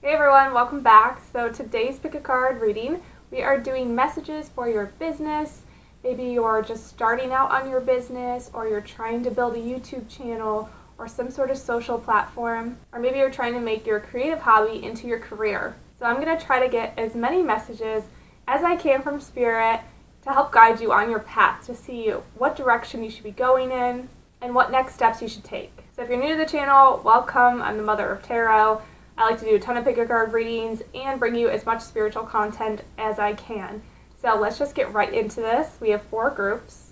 Hey everyone, welcome back. So today's pick a card reading, we are doing messages for your business. Maybe you're just starting out on your business, or you're trying to build a YouTube channel or some sort of social platform, or maybe you're trying to make your creative hobby into your career. So I'm going to try to get as many messages as I can from Spirit to help guide you on your path to see what direction you should be going in and what next steps you should take. So if you're new to the channel, welcome. I'm the Mother of Tarot. I like to do a ton of pick a card readings and bring you as much spiritual content as I can. So let's just get right into this. We have 4 groups.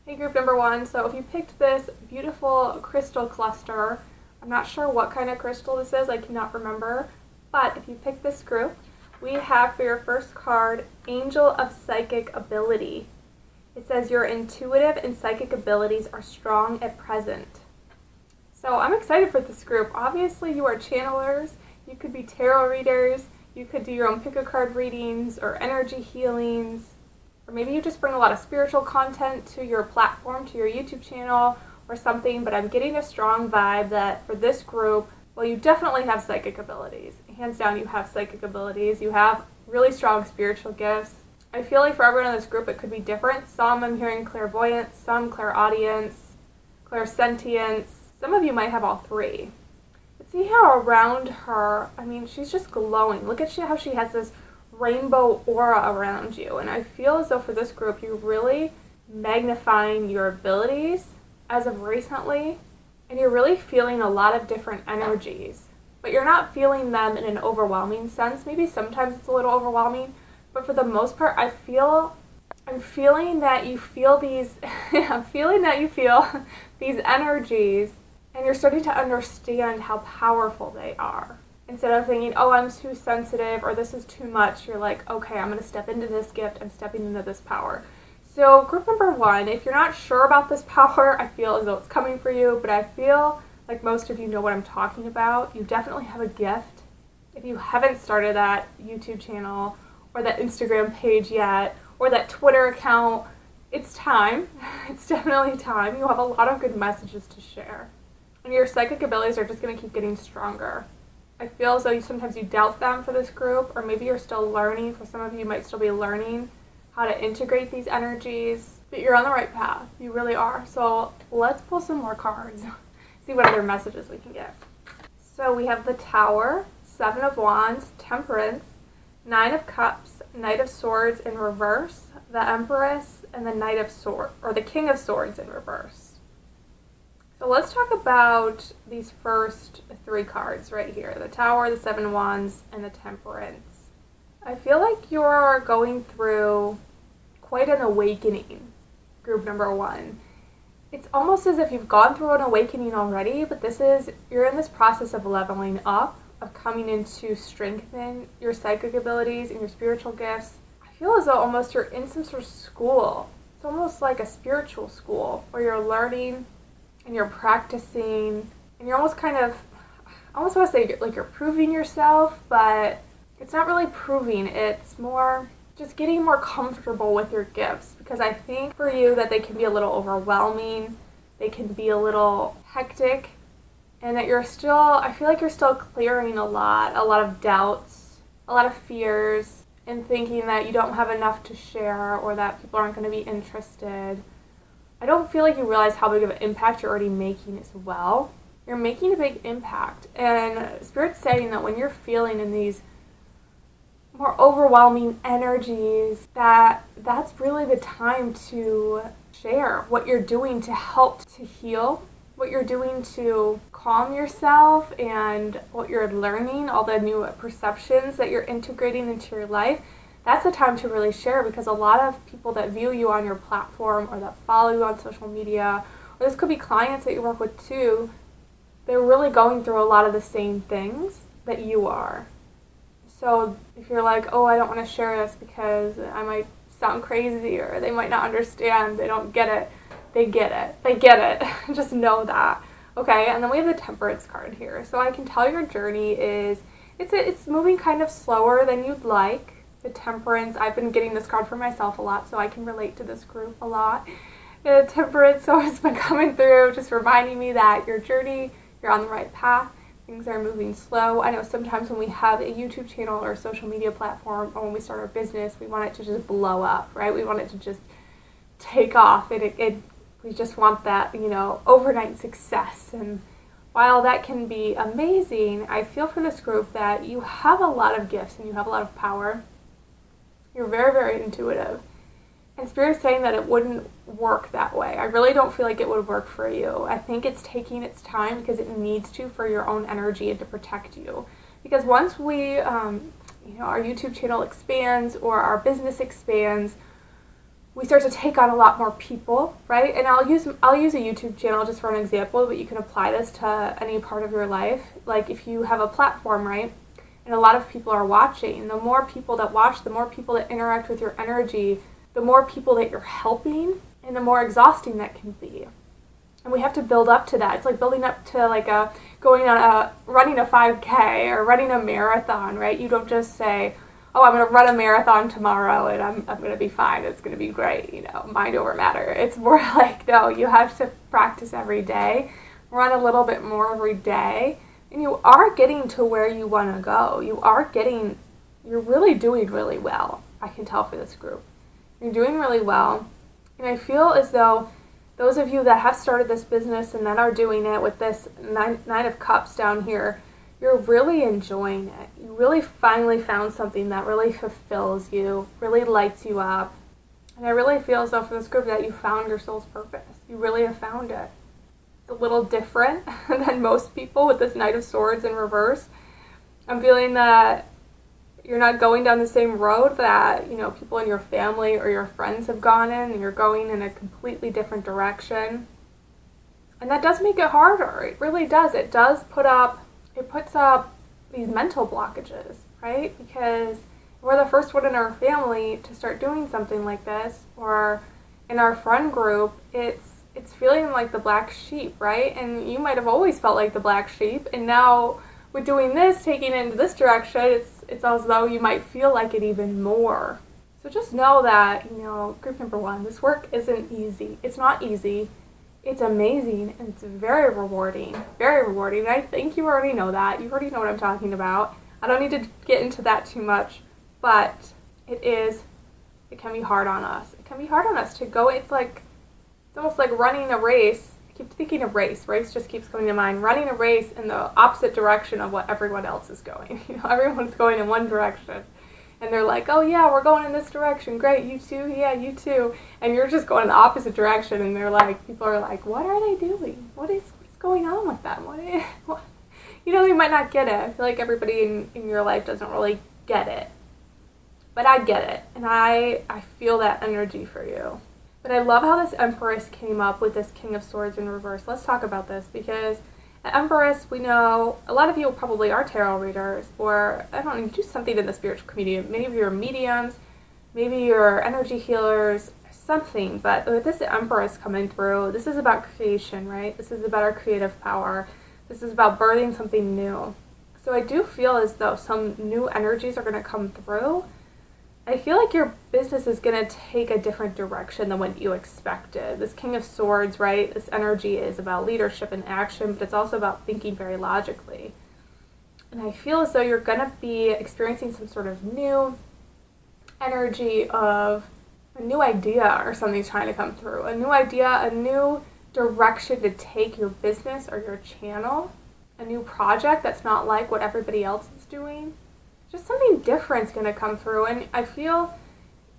Hey, group number 1. So if you picked this beautiful crystal cluster, I'm not sure what kind of crystal this is, I cannot remember, but if you pick this group, we have for your first card, Angel of Psychic Ability. It says your intuitive and psychic abilities are strong at present. So I'm excited for this group. Obviously you are channelers, you could be tarot readers, you could do your own pick a card readings or energy healings, or maybe you just bring a lot of spiritual content to your platform, to your YouTube channel or something, but I'm getting a strong vibe that for this group, well, you definitely have psychic abilities. Hands down, you have psychic abilities. You have really strong spiritual gifts. I feel like for everyone in this group, it could be different. Some I'm hearing clairvoyance, some clairaudience, clairsentience. Some of you might have all 3. But see how around her, I mean, she's just glowing. Look at how she has this rainbow aura around you, and I feel as though for this group you're really magnifying your abilities as of recently, and you're really feeling a lot of different energies, but you're not feeling them in an overwhelming sense. Maybe sometimes it's a little overwhelming, but for the most part I'm feeling that you feel these I'm feeling that you feel these energies, and you're starting to understand how powerful they are. Instead of thinking, oh, I'm too sensitive or this is too much, you're like, okay, I'm going to step into this gift, I'm stepping into this power. So group number 1, if you're not sure about this power, I feel as though it's coming for you, but I feel like most of you know what I'm talking about. You definitely have a gift. If you haven't started that YouTube channel or that Instagram page yet or that Twitter account, it's time. It's definitely time. You have a lot of good messages to share. And your psychic abilities are just going to keep getting stronger. I feel as though sometimes you doubt them for this group, or maybe you're still learning. For some of you, you might still be learning how to integrate these energies, but you're on the right path. You really are. So let's pull some more cards, see what other messages we can get. So we have the Tower, 7 of Wands, Temperance, 9 of Cups, Knight of Swords in reverse, the Empress, and the Knight of Swords, or the King of Swords in reverse. So let's talk about these first 3 cards right here, the Tower, the 7 of Wands, and the Temperance. I feel like you're going through quite an awakening, group number 1. It's almost as if you've gone through an awakening already, but you're in this process of leveling up, of coming into strengthen your psychic abilities and your spiritual gifts. I feel as though almost you're in some sort of school. It's almost like a spiritual school where you're learning and you're practicing, and you're almost kind of, I almost want to say like you're proving yourself, but it's not really proving, it's more just getting more comfortable with your gifts, because I think for you that they can be a little overwhelming, they can be a little hectic, and that I feel like you're still clearing a lot of doubts, a lot of fears, and thinking that you don't have enough to share or that people aren't going to be interested. I don't feel like you realize how big of an impact you're already making as well. You're making a big impact, and Spirit's saying that when you're feeling in these more overwhelming energies, that's really the time to share what you're doing to help to heal, what you're doing to calm yourself, and what you're learning, all the new perceptions that you're integrating into your life. That's the time to really share, because a lot of people that view you on your platform or that follow you on social media, or this could be clients that you work with too, they're really going through a lot of the same things that you are. So if you're like, oh, I don't want to share this because I might sound crazy or they might not understand, they don't get it, They get it. They get it. Just know that. Okay, and then we have the Temperance card here. So I can tell your journey is, it's moving kind of slower than you'd like. The Temperance, I've been getting this card for myself a lot, so I can relate to this group a lot. The Temperance, so it's been coming through, just reminding me that your journey, you're on the right path. Things are moving slow. I know sometimes when we have a YouTube channel or a social media platform, or when we start our business, we want it to just blow up, right? We want it to just take off. We just want that, overnight success. And while that can be amazing, I feel for this group that you have a lot of gifts and you have a lot of power. You're very, very intuitive. And Spirit's saying that it wouldn't work that way. I really don't feel like it would work for you. I think it's taking its time because it needs to for your own energy and to protect you. Because once we, our YouTube channel expands or our business expands, we start to take on a lot more people, right? And I'll use a YouTube channel just for an example, but you can apply this to any part of your life. Like if you have a platform, right, and a lot of people are watching, the more people that watch, the more people that interact with your energy, the more people that you're helping, and the more exhausting that can be. And we have to build up to that. It's like building up to running a 5K or running a marathon, right? You don't just say, oh, I'm going to run a marathon tomorrow and I'm going to be fine. It's going to be great, mind over matter. It's more like, no, you have to practice every day, run a little bit more every day, and you are getting to where you want to go. You're really doing really well, I can tell for this group. You're doing really well, and I feel as though those of you that have started this business and that are doing it with this Nine of Cups down here, you're really enjoying it. You really finally found something that really fulfills you, really lights you up. And I really feel as though for this group that you found your soul's purpose. You really have found it. It's a little different than most people with this Knight of Swords in reverse. I'm feeling that you're not going down the same road that, people in your family or your friends have gone in, and you're going in a completely different direction. And that does make it harder. It really does. It puts up these mental blockages, right? Because we're the first one in our family to start doing something like this, or in our friend group, it's feeling like the black sheep, right? And you might have always felt like the black sheep, and now with doing this, taking it into this direction, it's as though you might feel like it even more. So just know that, group number one, this work isn't easy. It's not easy. It's amazing, and it's very rewarding. Very rewarding. And I think you already know that. You already know what I'm talking about. I don't need to get into that too much, but it can be hard on us. It can be hard on us to go, it's almost like running a race. I keep thinking of race. Race just keeps coming to mind. Running a race in the opposite direction of what everyone else is going. Everyone's going in one direction. And they're like, oh yeah, we're going in this direction. Great, you too? Yeah, you too. And you're just going in the opposite direction, and people are like, what are they doing? What's going on with them? You might not get it. I feel like everybody in your life doesn't really get it. But I get it, and I feel that energy for you. But I love how this Empress came up with this King of Swords in reverse. Let's talk about this, because at Empress, we know a lot of you probably are tarot readers, or I don't know, do something in the spiritual community. Many of you are mediums, maybe you're energy healers, something. But with this Empress coming through, this is about creation, right? This is about our creative power. This is about birthing something new. So I do feel as though some new energies are going to come through. I feel like your business is going to take a different direction than what you expected. This King of Swords, right? This energy is about leadership and action, but it's also about thinking very logically. And I feel as though you're going to be experiencing some sort of new energy of a new idea, or something's trying to come through. A new idea, a new direction to take your business or your channel. A new project that's not like what everybody else is doing. Just something different's going to come through, and I feel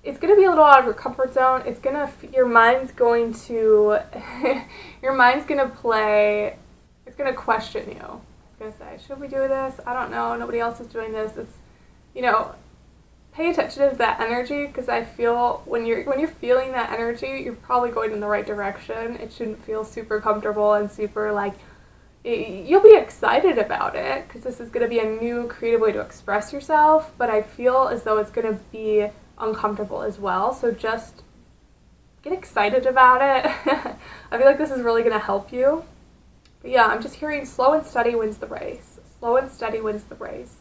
it's going to be a little out of your comfort zone. Your mind's going to play, it's going to question you. It's going to say, should we do this? I don't know. Nobody else is doing this. It's, pay attention to that energy, because I feel when you're feeling that energy, you're probably going in the right direction. It shouldn't feel super comfortable and super you'll be excited about it, because this is going to be a new creative way to express yourself, but I feel as though it's going to be uncomfortable as well. So just get excited about it. I feel like this is really going to help you. But yeah, I'm just hearing slow and steady wins the race. Slow and steady wins the race.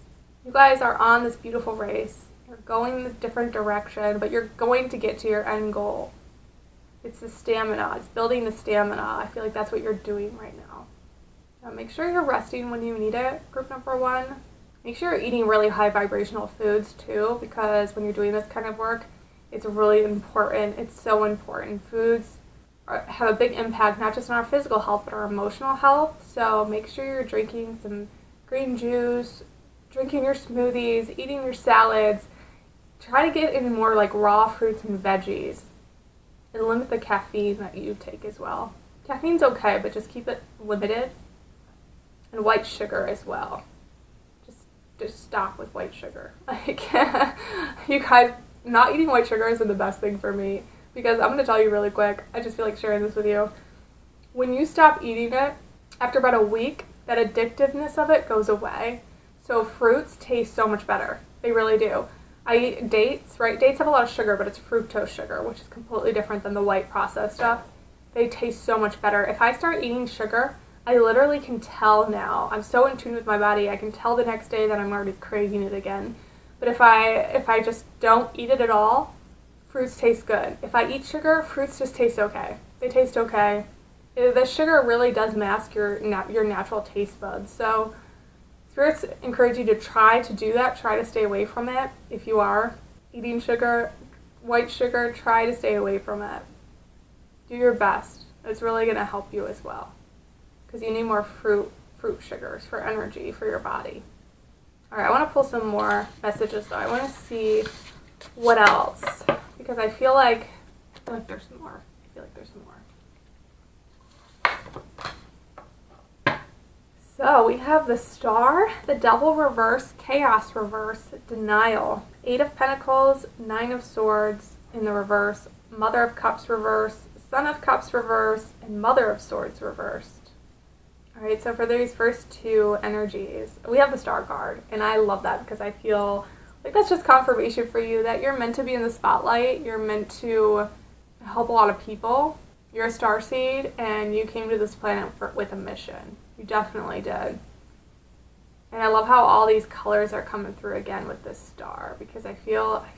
You guys are on this beautiful race. You're going in a different direction, but you're going to get to your end goal. It's the stamina. It's building the stamina. I feel like that's what you're doing right now. Now make sure you're resting when you need it, group number 1. Make sure you're eating really high vibrational foods too, because when you're doing this kind of work, it's really important. It's so important. Foods have a big impact, not just on our physical health, but our emotional health. So make sure you're drinking some green juice, drinking your smoothies, eating your salads. Try to get in more like raw fruits and veggies. And limit the caffeine that you take as well. Caffeine's okay, but just keep it limited. And white sugar as well. Just stop with white sugar. Like, you guys, not eating white sugar has been the best thing for me. Because I'm going to tell you really quick, I just feel like sharing this with you. When you stop eating it, after about a week, that addictiveness of it goes away. So fruits taste so much better. They really do. I eat dates, right? Dates have a lot of sugar, but it's fructose sugar, which is completely different than the white processed stuff. They taste so much better. If I start eating sugar, I literally can tell now. I'm so in tune with my body. I can tell the next day that I'm already craving it again. But if I just don't eat it at all, fruits taste good. If I eat sugar, fruits just taste okay. They taste okay. The sugar really does mask your natural taste buds. So spirits encourage you to try to do that. Try to stay away from it. If you are eating sugar, white sugar, try to stay away from it. Do your best. It's really going to help you as well. Because you need more fruit sugars for energy for your body. All right, I want to pull some more messages though. I want to see what else. Because I feel like there's more. I feel like there's more. So we have the Star, the Devil reverse, Chaos reverse, Denial, 8 of Pentacles, 9 of Swords in the reverse, Mother of Cups reverse, Son of Cups reverse, and Mother of Swords reversed. Alright, so for these first 2 energies, we have the Star card, and I love that because I feel like that's just confirmation for you that you're meant to be in the spotlight, you're meant to help a lot of people. You're a starseed, and you came to this planet with a mission. You definitely did. And I love how all these colors are coming through again with this star, because I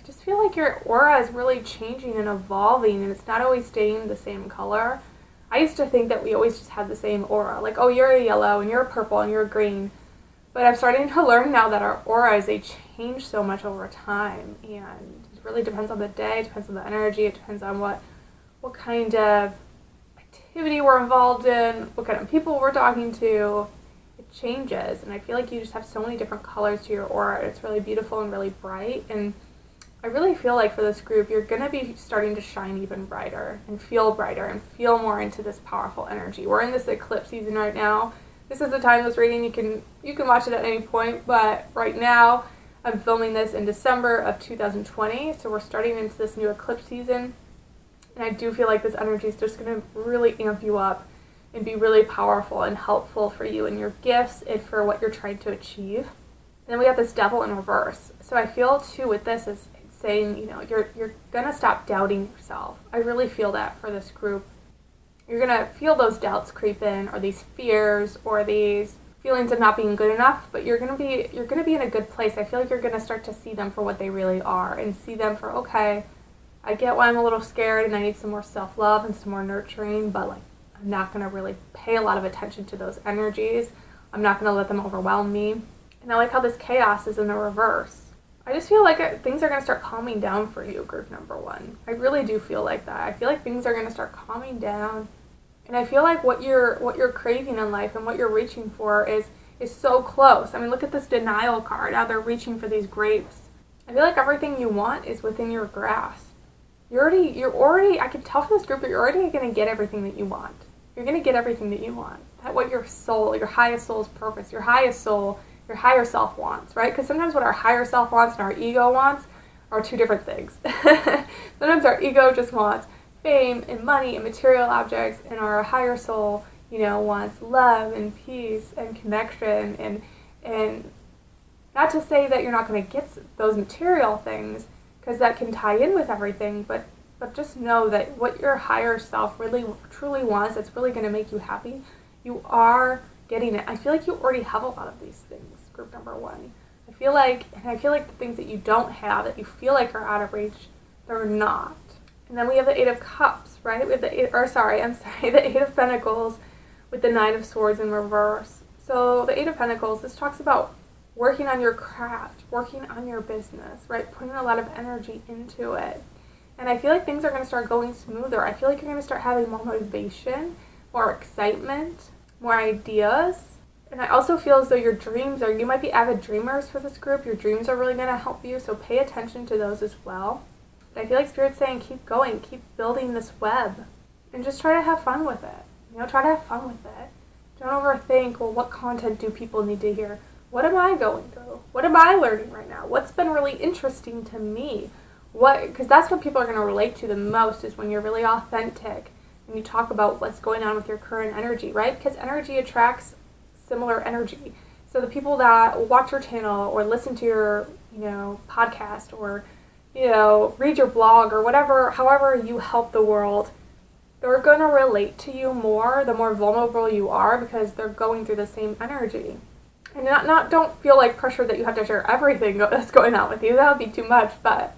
just feel like your aura is really changing and evolving, and it's not always staying the same color. I used to think that we always just had the same aura, like, oh, you're a yellow, and you're a purple, and you're a green. But I'm starting to learn now that our auras, they change so much over time, and it really depends on the day, it depends on the energy, it depends on what kind of activity we're involved in, what kind of people we're talking to. It changes, and I feel like you just have so many different colors to your aura. It's really beautiful and really bright, and I really feel like for this group, you're going to be starting to shine even brighter and feel more into this powerful energy. We're in this eclipse season right now. This is the timeless reading. You can watch it at any point, but right now I'm filming this in December of 2020, so we're starting into this new eclipse season, and I do feel like this energy is just going to really amp you up and be really powerful and helpful for you and your gifts and for what you're trying to achieve. And then we have this Devil in reverse. So I feel too with this is saying, you're going to stop doubting yourself. I really feel that for this group. You're going to feel those doubts creep in, or these fears, or these feelings of not being good enough, but you're going to be in a good place. I feel like you're going to start to see them for what they really are, and see them for, okay, I get why I'm a little scared and I need some more self-love and some more nurturing, but like I'm not going to really pay a lot of attention to those energies. I'm not going to let them overwhelm me. And I like how this chaos is in the reverse. I just feel like things are going to start calming down for you, group number 1. I really do feel like that. I feel like things are going to start calming down. And I feel like what you're craving in life and what you're reaching for is so close. I mean, look at this Denial card. How they're reaching for these grapes. I feel like everything you want is within your grasp. You're already, I can tell from this group that you're already going to get everything that you want. You're going to get everything that you want. That's what your soul, your highest soul's purpose, your highest soul, your higher self wants, right? Because sometimes what our higher self wants and our ego wants are 2 different things. Sometimes our ego just wants fame and money and material objects, and our higher soul, wants love and peace and connection, and not to say that you're not going to get those material things, because that can tie in with everything, but but just know that what your higher self really truly wants, that's really going to make you happy, you are getting it. I feel like you already have a lot of these things, group number 1. I feel like the things that you don't have, that you feel like are out of reach, they're not. And then we have the 8 of Cups, right? We have the 8 of Pentacles with the 9 of Swords in reverse. So the 8 of Pentacles, this talks about working on your craft, working on your business, right? Putting a lot of energy into it. And I feel like things are going to start going smoother. I feel like you're going to start having more motivation, more excitement, more ideas. And I also feel as though your dreams you might be avid dreamers for this group. Your dreams are really going to help you, so pay attention to those as well. But I feel like Spirit's saying keep going, keep building this web, and just try to have fun with it. Try to have fun with it. Don't overthink, well, what content do people need to hear? What am I going through? What am I learning right now? What's been really interesting to me? Because that's what people are going to relate to the most, is when you're really authentic and you talk about what's going on with your current energy, right? Because energy attracts similar energy. So the people that watch your channel or listen to your, podcast or, read your blog or whatever, however you help the world, they're going to relate to you more the more vulnerable you are, because they're going through the same energy. And don't feel like pressure that you have to share everything that's going on with you. That would be too much. But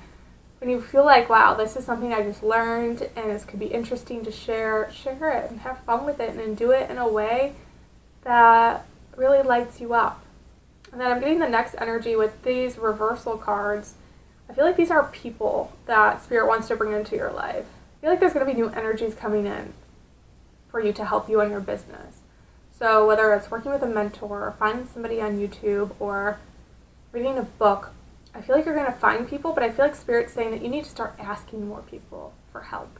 when you feel like, wow, this is something I just learned and this could be interesting to share it and have fun with it, and then do it in a way that really lights you up. And then I'm getting the next energy with these reversal cards. I feel like these are people that Spirit wants to bring into your life. I feel like there's going to be new energies coming in for you to help you on your business. So whether it's working with a mentor, or finding somebody on YouTube, or reading a book, I feel like you're going to find people, but I feel like Spirit's saying that you need to start asking more people for help.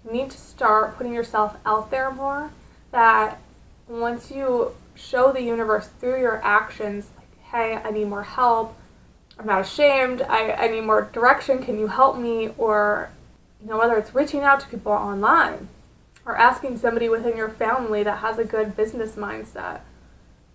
You need to start putting yourself out there more, that once you show the universe through your actions, like, hey, I need more help, I'm not ashamed, I need more direction, can you help me? Or, whether it's reaching out to people online, or asking somebody within your family that has a good business mindset.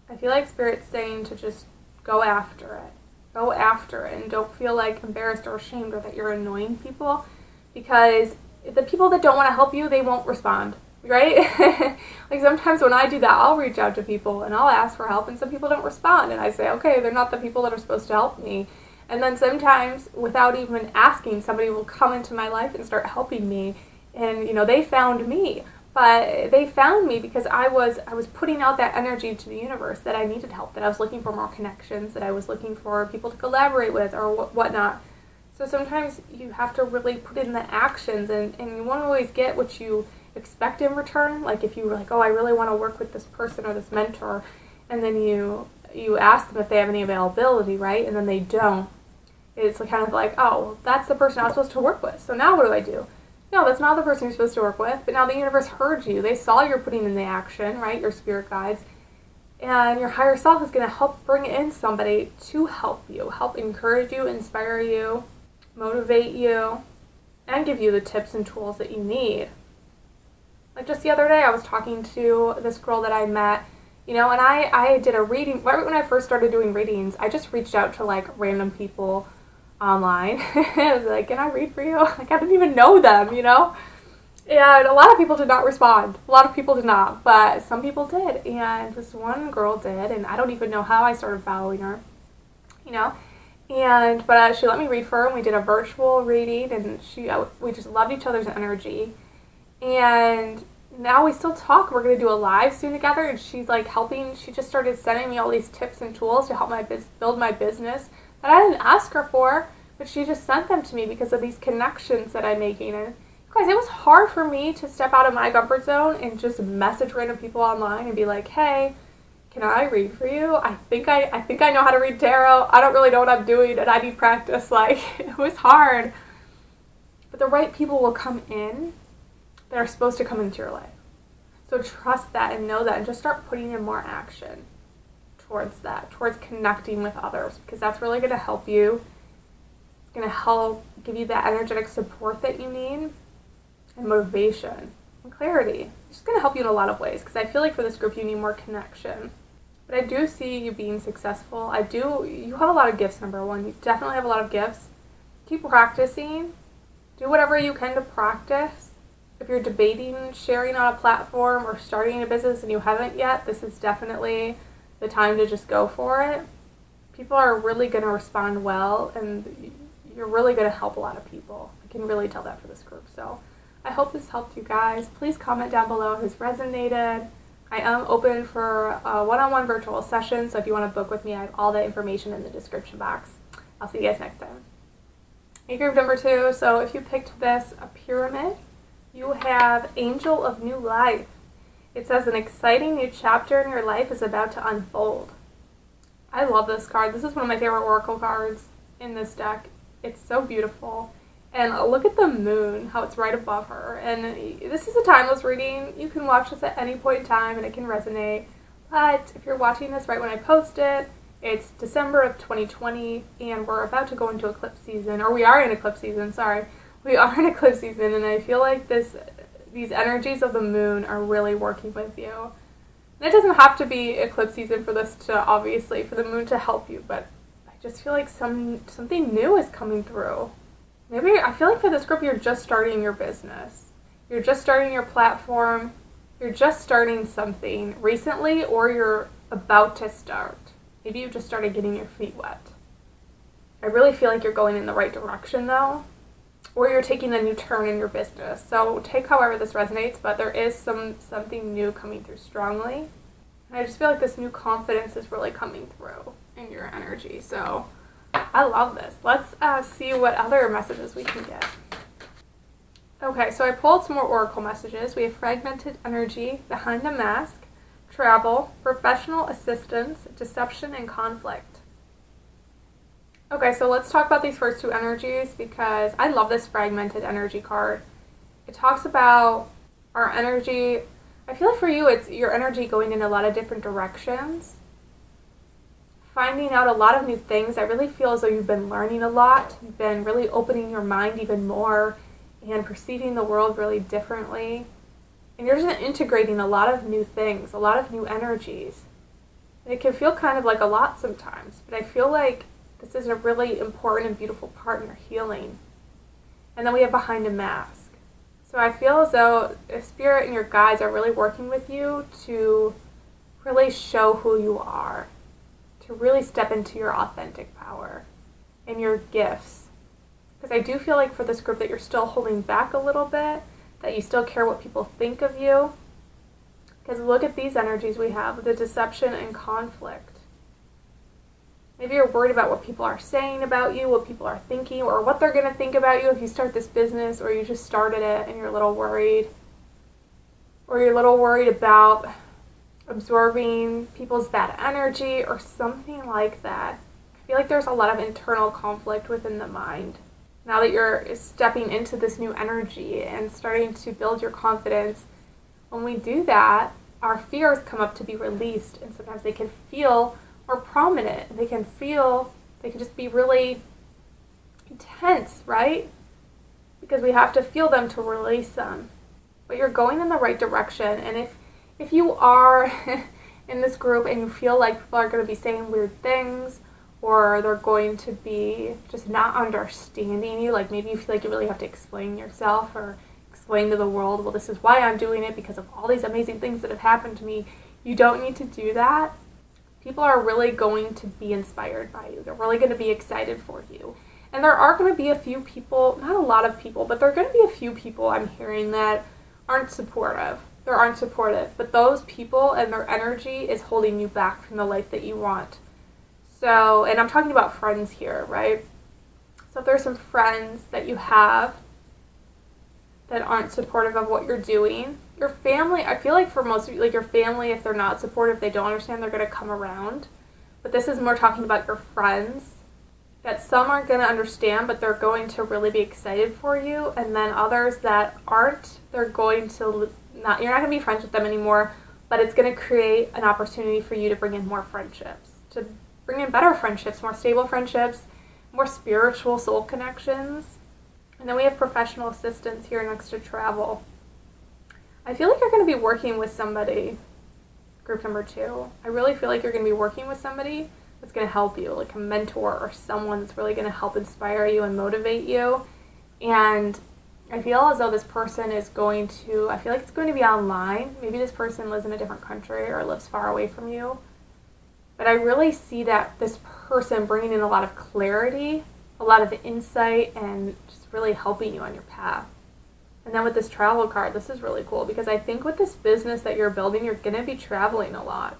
I feel like Spirit's saying to just go after it. Go after it, and don't feel like embarrassed or ashamed or that you're annoying people, because the people that don't want to help you, they won't respond, right? Like sometimes when I do that, I'll reach out to people and I'll ask for help, and some people don't respond, and I say, okay, they're not the people that are supposed to help me. And then sometimes, without even asking, somebody will come into my life and start helping me. And, they found me. But they found me because I was putting out that energy to the universe that I needed help, that I was looking for more connections, that I was looking for people to collaborate with or whatnot. So sometimes you have to really put in the actions, and you won't always get what you expect in return. Like if you were like, oh, I really want to work with this person or this mentor, and then you ask them if they have any availability, right? And then they don't. It's kind of like, oh, well, that's the person I was supposed to work with. So now what do I do? No, that's not the person you're supposed to work with, but now the universe heard you. They saw you're putting in the action, right, your spirit guides, and your higher self is going to help bring in somebody to help you, help encourage you, inspire you, motivate you, and give you the tips and tools that you need. Like just the other day, I was talking to this girl that I met, and I did a reading. Right when I first started doing readings, I just reached out to, like, random people online. I was like, can I read for you? Like, I didn't even know them, And a lot of people did not respond. A lot of people did not, but some people did. And this one girl did, and I don't even know how I started following her, But she let me read for her, and we did a virtual reading, and we just loved each other's energy. And now we still talk. We're going to do a live soon together, and she's, like, helping. She just started sending me all these tips and tools to help build my business that I didn't ask her for, but she just sent them to me because of these connections that I'm making. And guys, it was hard for me to step out of my comfort zone and just message random people online and be like, hey, can I read for you? I think I know how to read tarot. I don't really know what I'm doing, and I need practice. Like, it was hard. But the right people will come in that are supposed to come into your life. So trust that and know that, and just start putting in more action towards that, towards connecting with others, because that's really going to help you. It's going to help give you that energetic support that you need, and motivation and clarity. It's just going to help you in a lot of ways, because I feel like for this group you need more connection. But I do see you being successful. You have a lot of gifts, number one. You definitely have a lot of gifts. Keep practicing. do whatever you can to practice. If you're debating sharing on a platform or starting a business and you haven't yet, this is definitely the time to just go for it. People are really going to respond well, and you're really going to help a lot of people. I can really tell that for this group. So I hope this helped you guys. Please comment down below if this resonated. I am open for a one-on-one virtual session, so if you want to book with me, I have all the information in the description box. I'll see you guys next time. And group number 2, so if you picked this, a pyramid, you have Angel of New Life. It says an exciting new chapter in your life is about to unfold. I love this card. This is one of my favorite oracle cards in this deck. It's so beautiful. And look at the moon, how it's right above her. And this is a timeless reading. You can watch this at any point in time and it can resonate. But if you're watching this right when I post it, it's December of 2020 and we're about to go into eclipse season. Or we are in eclipse season, sorry. We are in eclipse season, and I feel like these energies of the moon are really working with you. And it doesn't have to be eclipse season for this to, obviously, for the moon to help you, but I just feel like something new is coming through. Maybe, I feel like for this group, you're just starting your business. You're just starting your platform. You're just starting something recently, or you're about to start. Maybe you just started getting your feet wet. I really feel like you're going in the right direction, though. Or you're taking a new turn in your business. So take however this resonates, but there is something new coming through strongly. And I just feel like this new confidence is really coming through in your energy. So I love this. Let's see what other messages we can get. Okay, so I pulled some more oracle messages. We have fragmented energy, behind a mask, travel, professional assistance, deception, and conflict. Okay, so let's talk about these first 2 energies because I love this fragmented energy card. It talks about our energy. I feel like for you, it's your energy going in a lot of different directions. Finding out a lot of new things. I really feel as though you've been learning a lot. You've been really opening your mind even more and perceiving the world really differently. And you're just integrating a lot of new things, a lot of new energies. And it can feel kind of like a lot sometimes, but I feel like this is a really important and beautiful part in your healing. And then we have behind a mask. So I feel as though the spirit and your guides are really working with you to really show who you are, to really step into your authentic power and your gifts. Because I do feel like for this group that you're still holding back a little bit, that you still care what people think of you. Because look at these energies we have, the deception and conflict. Maybe you're worried about what people are saying about you, what people are thinking, or what they're going to think about you if you start this business or you just started it and you're a little worried. Or you're a little worried about absorbing people's bad energy or something like that. I feel like there's a lot of internal conflict within the mind. Now that you're stepping into this new energy and starting to build your confidence, when we do that, our fears come up to be released, and sometimes they can feel more prominent. They can just be really intense, right? Because we have to feel them to release them. But you're going in the right direction, and if you are in this group and you feel like people are going to be saying weird things, or they're going to be just not understanding you, like maybe you feel like you really have to explain yourself or explain to the world, well, this is why I'm doing it because of all these amazing things that have happened to me. You don't need to do that. People are really going to be inspired by you. They're really going to be excited for you. And there are going to be a few people, not a lot of people, but there are going to be a few people I'm hearing that aren't supportive. They aren't supportive. But those people and their energy is holding you back from the life that you want. So, and I'm talking about friends here, right? So if there's some friends that you have that aren't supportive of what you're doing, your family, I feel like for most of you, like your family, if they're not supportive, they don't understand, they're going to come around. But this is more talking about your friends, that some aren't going to understand, but they're going to really be excited for you. And then others that aren't, they're going to not, you're not going to be friends with them anymore, but it's going to create an opportunity for you to bring in more friendships, to bring in better friendships, more stable friendships, more spiritual soul connections. And then we have professional assistance here next to travel. I feel like you're going to be working with somebody, group number 2. I really feel like you're going to be working with somebody that's going to help you, like a mentor or someone that's really going to help inspire you and motivate you. And I feel as though this person is going to, I feel like it's going to be online. Maybe this person lives in a different country or lives far away from you. But I really see that this person bringing in a lot of clarity, a lot of insight, and just really helping you on your path. And then with this travel card, this is really cool because I think with this business that you're building, you're going to be traveling a lot.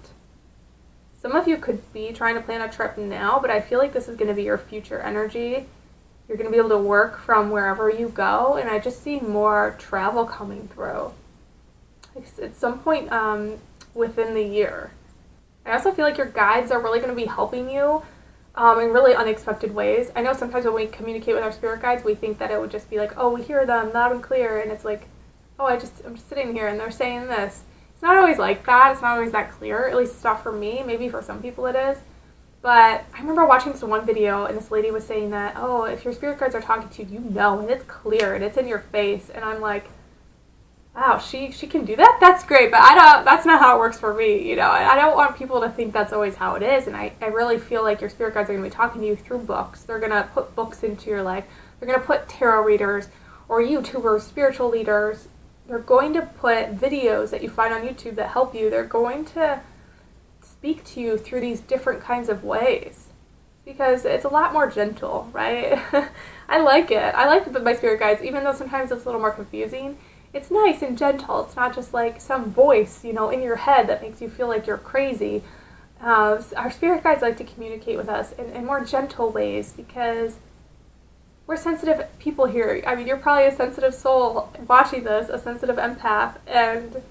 Some of you could be trying to plan a trip now, but I feel like this is going to be your future energy. You're going to be able to work from wherever you go, and I just see more travel coming through at some point within the year. I also feel like your guides are really going to be helping you in really unexpected ways. I know sometimes when we communicate with our spirit guides, we think that it would just be like, oh, we hear them loud and clear, and it's like, oh, I'm just sitting here, and they're saying this. It's not always like that. It's not always that clear, at least it's not for me. Maybe for some people it is. But I remember watching this one video, and this lady was saying that, oh, if your spirit guides are talking to you, you know, and it's clear, and it's in your face. And I'm like, wow, she can do that? That's great, but that's not how it works for me, you know. I don't want people to think that's always how it is, and I really feel like your spirit guides are going to be talking to you through books. They're going to put books into your life. They're going to put tarot readers or YouTubers, spiritual leaders. They're going to put videos that you find on YouTube that help you. They're going to speak to you through these different kinds of ways because it's a lot more gentle, right? I like it. I like my spirit guides, even though sometimes it's a little more confusing. It's nice and gentle. It's not just like some voice, you know, in your head that makes you feel like you're crazy. Our spirit guides like to communicate with us in more gentle ways because we're sensitive people here. I mean, you're probably a sensitive soul watching this, a sensitive empath, and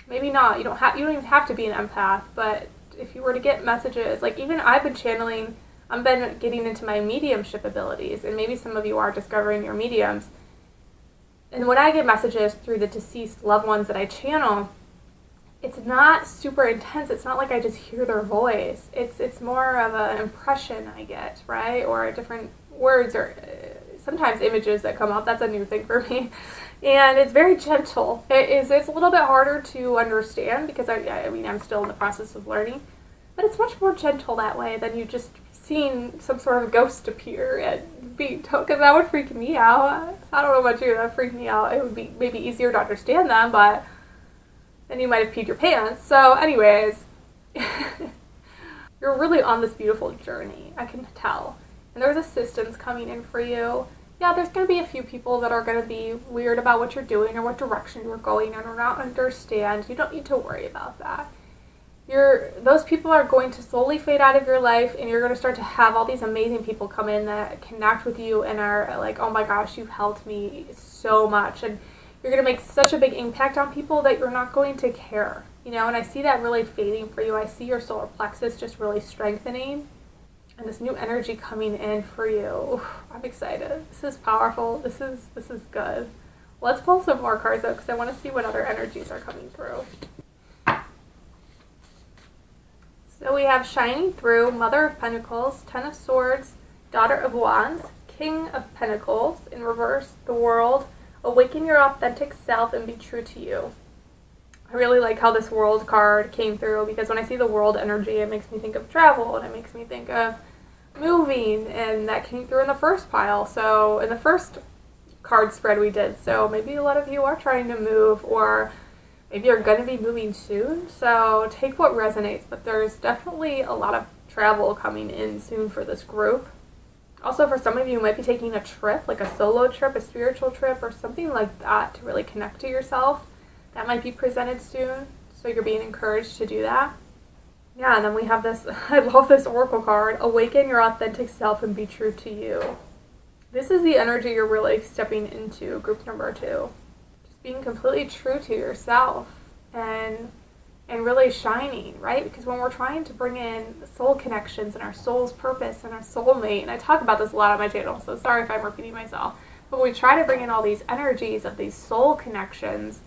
maybe not. You don't even have to be an empath, but if you were to get messages, like even I've been getting into my mediumship abilities, and maybe some of you are discovering your mediums. And when I get messages through the deceased loved ones that I channel, it's not super intense. It's not like I just hear their voice. It's more of an impression I get, right? Or different words or sometimes images that come up. That's a new thing for me. And it's very gentle. It's a little bit harder to understand because I mean, I'm still in the process of learning. But it's much more gentle that way than you just seeing some sort of ghost appear and be told, because that would freak me out. I don't know about you, that would freak me out. It would be maybe easier to understand them, but then you might have peed your pants. So anyways, you're really on this beautiful journey, I can tell. And there's assistance coming in for you. Yeah, there's going to be a few people that are going to be weird about what you're doing or what direction you're going in or not understand. You don't need to worry about that. Those people are going to slowly fade out of your life, and you're going to start to have all these amazing people come in that connect with you and are like, oh my gosh, you've helped me so much. And you're going to make such a big impact on people that you're not going to care. You know, and I see that really fading for you. I see your solar plexus just really strengthening and this new energy coming in for you. Oof, I'm excited. This is powerful. This is good. Let's pull some more cards out because I want to see what other energies are coming through. So we have Shining Through, Mother of Pentacles, Ten of Swords, Daughter of Wands, King of Pentacles, in reverse, the World, Awaken your authentic self and be true to you. I really like how this World card came through because when I see the World energy, it makes me think of travel and it makes me think of moving, and that came through in the first pile. So in the first card spread we did. So maybe a lot of you are trying to move, or maybe you're going to be moving soon. So take what resonates, but there's definitely a lot of travel coming in soon for this group. Also, for some of you, you might be taking a trip, like a solo trip, a spiritual trip, or something like that to really connect to yourself. That might be presented soon, so you're being encouraged to do that. Yeah, and then we have this, I love this oracle card, Awaken your authentic self and be true to you. This is the energy you're really stepping into, group number 2. Just being completely true to yourself and really shining, right? Because when we're trying to bring in soul connections and our soul's purpose and our soulmate, and I talk about this a lot on my channel, so sorry if I'm repeating myself, but when we try to bring in all these energies of these soul connections,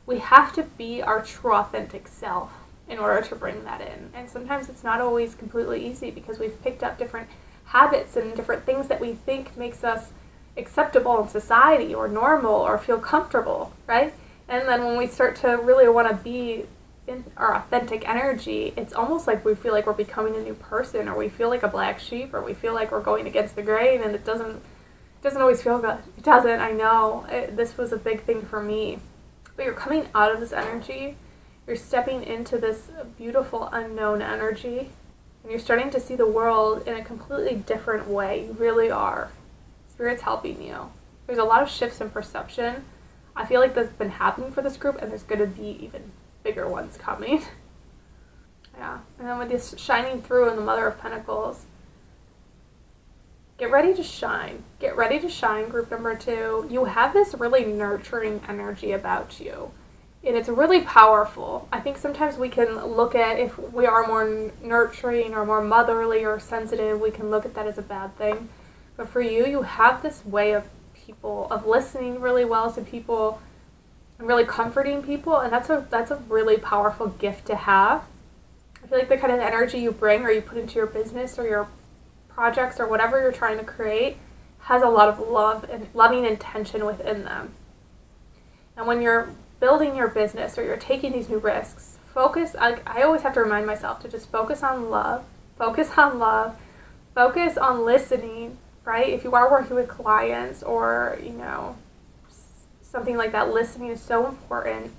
we have to be our true authentic self in order to bring that in. And sometimes it's not always completely easy because we've picked up different habits and different things that we think makes us acceptable in society or normal or feel comfortable, right? And then when we start to really want to be in our authentic energy, it's almost like we feel like we're becoming a new person, or we feel like a black sheep, or we feel like we're going against the grain, and It doesn't always feel good. It doesn't, I know. This was a big thing for me. But you're coming out of this energy. You're stepping into this beautiful unknown energy. And you're starting to see the world in a completely different way. You really are. Spirit's helping you. There's a lot of shifts in perception. I feel like that's been happening for this group, and there's going to be even bigger ones coming. Yeah. And then with this shining through in the Mother of Pentacles, get ready to shine. Get ready to shine, group number 2. You have this really nurturing energy about you. And it's really powerful. I think sometimes we can look at, if we are more nurturing or more motherly or sensitive, we can look at that as a bad thing. But for you, you have this way of listening really well to people and really comforting people. And that's a really powerful gift to have. I feel like the kind of energy you bring or you put into your business or your projects or whatever you're trying to create has a lot of love and loving intention within them. And when you're building your business or you're taking these new risks, focus, I always have to remind myself to just focus on love, focus on listening, right? If you are working with clients or, something like that, listening is so important.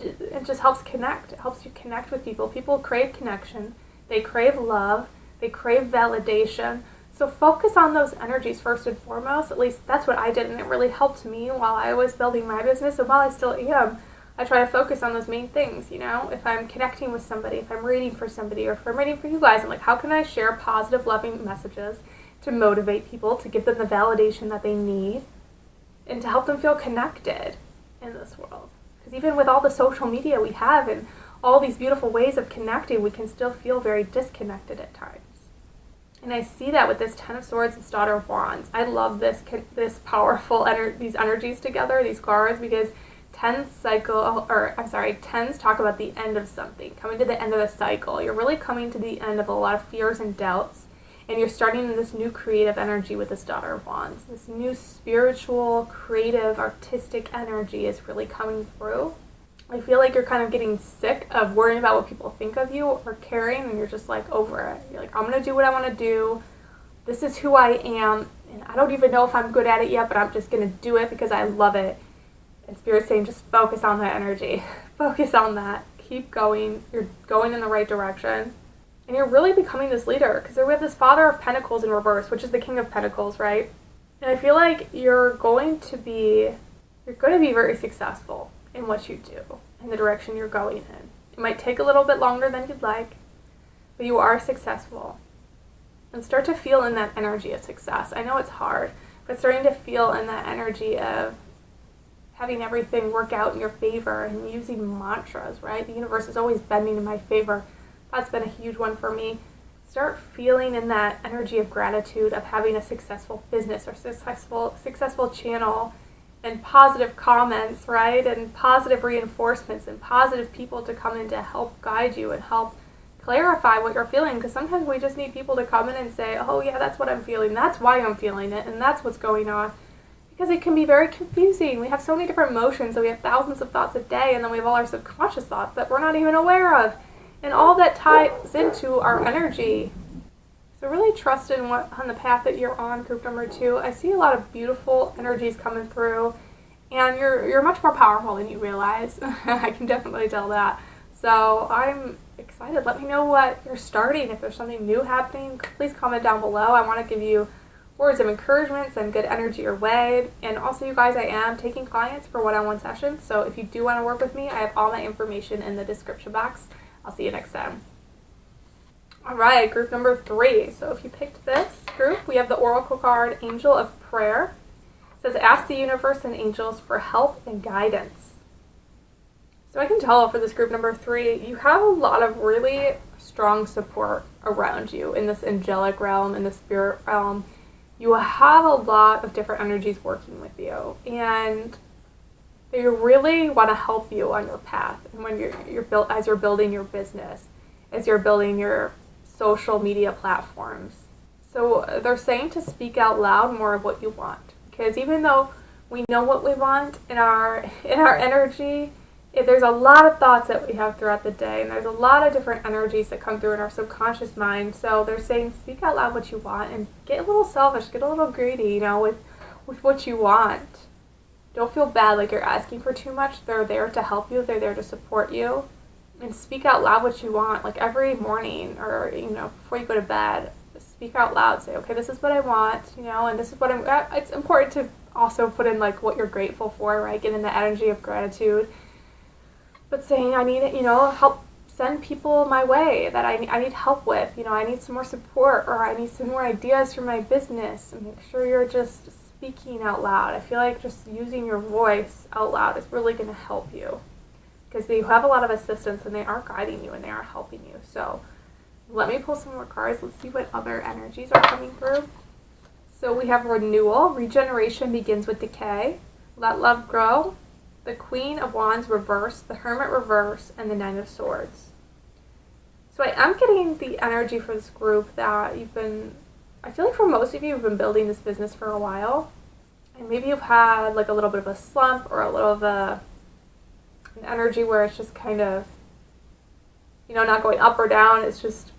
It just helps connect. It helps you connect with people. People crave connection. They crave love. They crave validation. So focus on those energies first and foremost. At least that's what I did, and it really helped me while I was building my business, and while I still am. I try to focus on those main things, If I'm connecting with somebody, if I'm reading for somebody, or if I'm reading for you guys, I'm like, how can I share positive, loving messages to motivate people, to give them the validation that they need, and to help them feel connected in this world? Because even with all the social media we have and all these beautiful ways of connecting, we can still feel very disconnected at times. And I see that with this Ten of Swords, this Daughter of Wands. I love this powerful these energies together, these cards, because tens talk about the end of something, coming to the end of a cycle. You're really coming to the end of a lot of fears and doubts, and you're starting in this new creative energy with this Daughter of Wands. This new spiritual, creative, artistic energy is really coming through. I feel like you're kind of getting sick of worrying about what people think of you or caring, and you're just like over it. You're like, I'm going to do what I want to do. This is who I am, and I don't even know if I'm good at it yet, but I'm just going to do it because I love it. And Spirit's saying, just focus on that energy. Focus on that. Keep going. You're going in the right direction. And you're really becoming this leader, because we have this Father of Pentacles in reverse, which is the King of Pentacles, right? And I feel like you're going to be very successful in what you do, in the direction you're going in. It might take a little bit longer than you'd like, but you are successful. And start to feel in that energy of success. I know it's hard, but starting to feel in that energy of having everything work out in your favor and using mantras, right? The universe is always bending in my favor. That's been a huge one for me. Start feeling in that energy of gratitude of having a successful business or successful channel, and positive comments, right? And positive reinforcements and positive people to come in to help guide you and help clarify what you're feeling. Because sometimes we just need people to come in and say, oh yeah, that's what I'm feeling. That's why I'm feeling it. And that's what's going on. Because it can be very confusing. We have so many different emotions, and we have thousands of thoughts a day, and then we have all our subconscious thoughts that we're not even aware of. And all that ties into our energy. So really trust in on the path that you're on, group number 2. I see a lot of beautiful energies coming through, and you're much more powerful than you realize. I can definitely tell that. So I'm excited. Let me know what you're starting. If there's something new happening, please comment down below. I want to give you words of encouragement and good energy your way. And also, you guys, I am taking clients for one-on-one sessions. So if you do want to work with me, I have all my information in the description box. I'll see you next time. All right, group number 3. So if you picked this group, we have the Oracle card, Angel of Prayer. It says, ask the universe and angels for help and guidance. So I can tell for this group number 3, you have a lot of really strong support around you in this angelic realm, in the spirit realm. You have a lot of different energies working with you, and they really want to help you on your path. And when as you're building your business, as you're building your social media platforms. So they're saying to speak out loud more of what you want, because even though we know what we want in our energy, there's a lot of thoughts that we have throughout the day, and there's a lot of different energies that come through in our subconscious mind. So they're saying speak out loud what you want and get a little selfish, get a little greedy, with what you want. Don't feel bad like you're asking for too much. They're there to help you. They're there to support you. And speak out loud what you want. Like every morning or, before you go to bed, speak out loud. Say, okay, this is what I want, and this is what it's important to also put in like what you're grateful for, right? Get in the energy of gratitude. But saying, I need, help, send people my way that I need help with. I need some more support, or I need some more ideas for my business. And make sure you're just speaking out loud. I feel like just using your voice out loud is really going to help you, because you have a lot of assistants and they are guiding you and they are helping you. So let me pull some more cards. Let's see what other energies are coming through. So we have renewal. Regeneration begins with decay. Let love grow. The Queen of Wands reverse, the Hermit reverse, and the Nine of Swords. So I am getting the energy for this group that I feel like for most of you, you've been building this business for a while. And maybe you've had like a little bit of a slump or a little of an energy where it's just kind of, not going up or down. It's just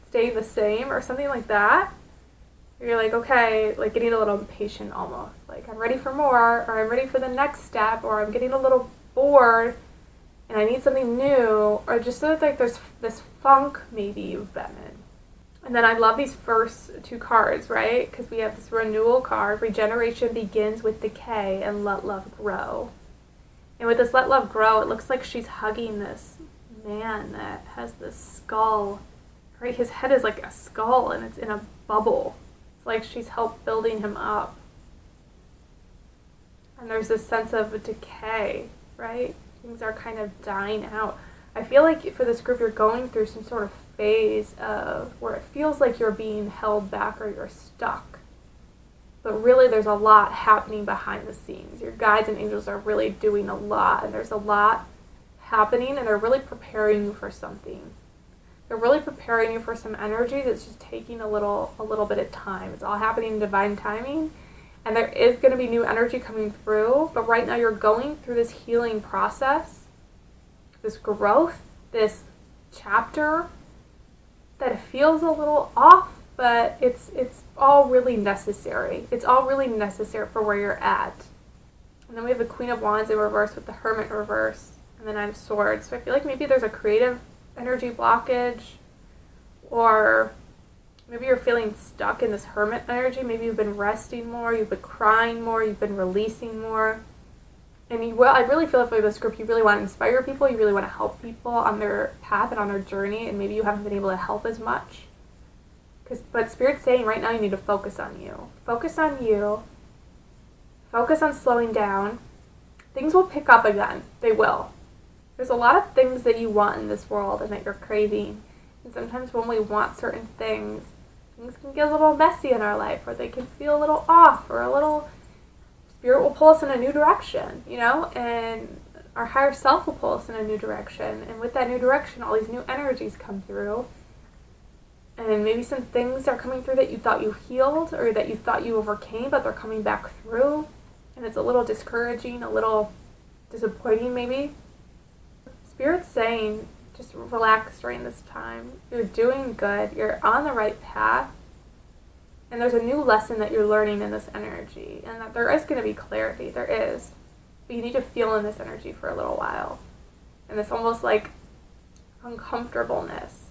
staying the same or something like that. You're like, okay, like getting a little impatient almost. Like I'm ready for more, or I'm ready for the next step, or I'm getting a little bored and I need something new, or just so like there's this funk maybe you've been in. And then I love these first two cards, right? Because we have this renewal card. Regeneration begins with decay, and let love grow. And with this let love grow, it looks like she's hugging this man that has this skull, right? His head is like a skull and it's in a bubble. It's like she's helped building him up. And there's this sense of decay, right? Things are kind of dying out. I feel like for this group, you're going through some sort of phase of where it feels like you're being held back or you're stuck. But really there's a lot happening behind the scenes. Your guides and angels are really doing a lot, and there's a lot happening, and they're really preparing you for something. They're really preparing you for some energy that's just taking a little bit of time. It's all happening in divine timing, and there is going to be new energy coming through, but right now you're going through this healing process, this growth, this chapter that feels a little off, but it's all really necessary. It's all really necessary for where you're at. And then we have the Queen of Wands in reverse with the Hermit in reverse and the Nine of Swords. So I feel like maybe there's a creative energy blockage, or maybe you're feeling stuck in this Hermit energy. Maybe you've been resting more, you've been crying more, you've been releasing more. And I really feel like for this group, you really want to inspire people, you really want to help people on their path and on their journey, and maybe you haven't been able to help as much. But Spirit's saying right now you need to focus on you. Focus on you. Focus on slowing down. Things will pick up again. They will. There's a lot of things that you want in this world and that you're craving. And sometimes when we want certain things can get a little messy in our life, or they can feel a little off, or a little... Spirit will pull us in a new direction, and our higher self will pull us in a new direction. And with that new direction, all these new energies come through. And maybe some things are coming through that you thought you healed or that you thought you overcame, but they're coming back through. And it's a little discouraging, a little disappointing maybe. Spirit's saying, just relax during this time. You're doing good. You're on the right path. And there's a new lesson that you're learning in this energy. And that there is going to be clarity. There is. But you need to feel in this energy for a little while. And it's almost like uncomfortableness.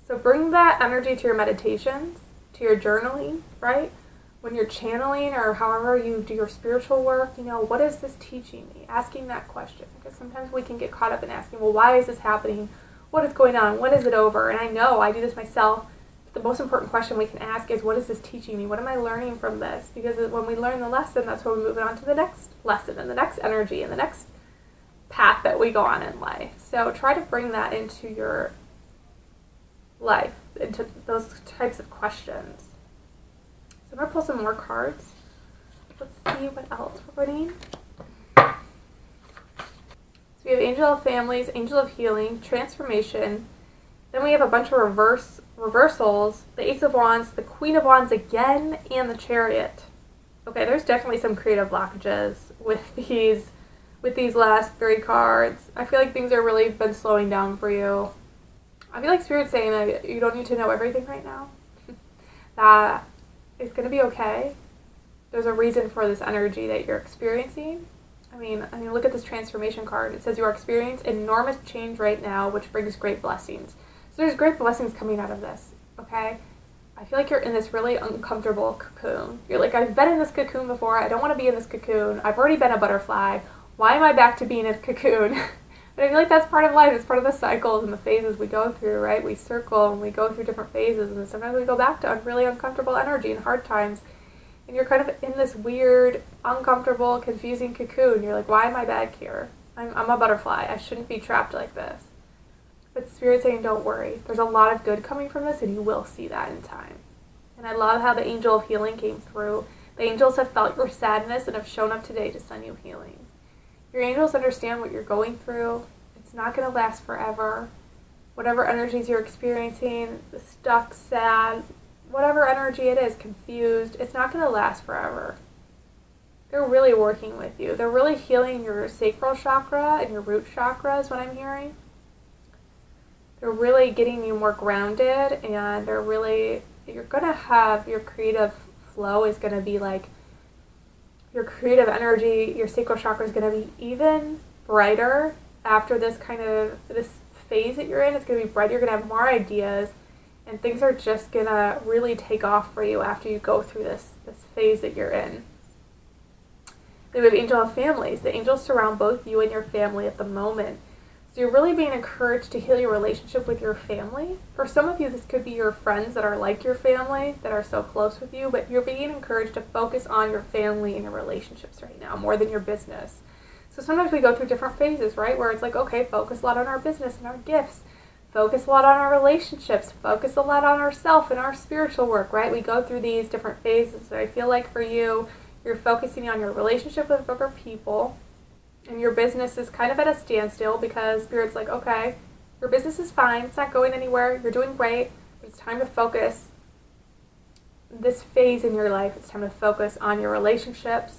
So bring that energy to your meditations, to your journaling, right? When you're channeling or however you do your spiritual work, what is this teaching me? Asking that question. Because sometimes we can get caught up in asking, well, why is this happening? What is going on? When is it over? And I know I do this myself. The most important question we can ask is, what is this teaching me? What am I learning from this? Because when we learn the lesson, that's when we move on to the next lesson and the next energy and the next path that we go on in life. So try to bring that into your life, into those types of questions. So I'm going to pull some more cards. Let's see what else we're getting. So we have Angel of Families, Angel of Healing, Transformation. Then we have a bunch of reversals, the Ace of Wands, the Queen of Wands again, and the Chariot. Okay, there's definitely some creative blockages with these with these last 3 cards. I feel like things are really been slowing down for you. I feel like Spirit's saying that you don't need to know everything right now. That it's going to be okay. There's a reason for this energy that you're experiencing. I mean, look at this transformation card. It says you are experiencing enormous change right now, which brings great blessings. So there's great blessings coming out of this, okay? I feel like you're in this really uncomfortable cocoon. You're like, I've been in this cocoon before. I don't want to be in this cocoon. I've already been a butterfly. Why am I back to being a cocoon? But I feel like that's part of life. It's part of the cycles and the phases we go through, right? We circle and we go through different phases, and sometimes we go back to really uncomfortable energy and hard times. And you're kind of in this weird, uncomfortable, confusing cocoon. You're like, why am I back here? I'm a butterfly. I shouldn't be trapped like this. But Spirit's saying, don't worry. There's a lot of good coming from this, and you will see that in time. And I love how the angel of healing came through. The angels have felt your sadness and have shown up today to send you healing. Your angels understand what you're going through. It's not going to last forever. Whatever energies you're experiencing, the stuck, sad, whatever energy it is, confused, it's not going to last forever. They're really working with you. They're really healing your sacral chakra and your root chakra is what I'm hearing. They're really getting you more grounded, and you're going to have your creative flow is going to be like, your creative energy, your sacral chakra is going to be even brighter after this phase that you're in. It's going to be brighter. You're going to have more ideas, and things are just going to really take off for you after you go through this phase that you're in. Then we have angel of families. The angels surround both you and your family at the moment. So you're really being encouraged to heal your relationship with your family. For some of you, this could be your friends that are like your family, that are so close with you, but you're being encouraged to focus on your family and your relationships right now more than your business. So sometimes we go through different phases, right, where it's like, okay, focus a lot on our business and our gifts, focus a lot on our relationships, focus a lot on ourself and our spiritual work, right? We go through these different phases. So I feel like for you, you're focusing on your relationship with other people, and your business is kind of at a standstill because Spirit's like, okay, your business is fine. It's not going anywhere. You're doing great. But it's time to focus. This phase in your life, it's time to focus on your relationships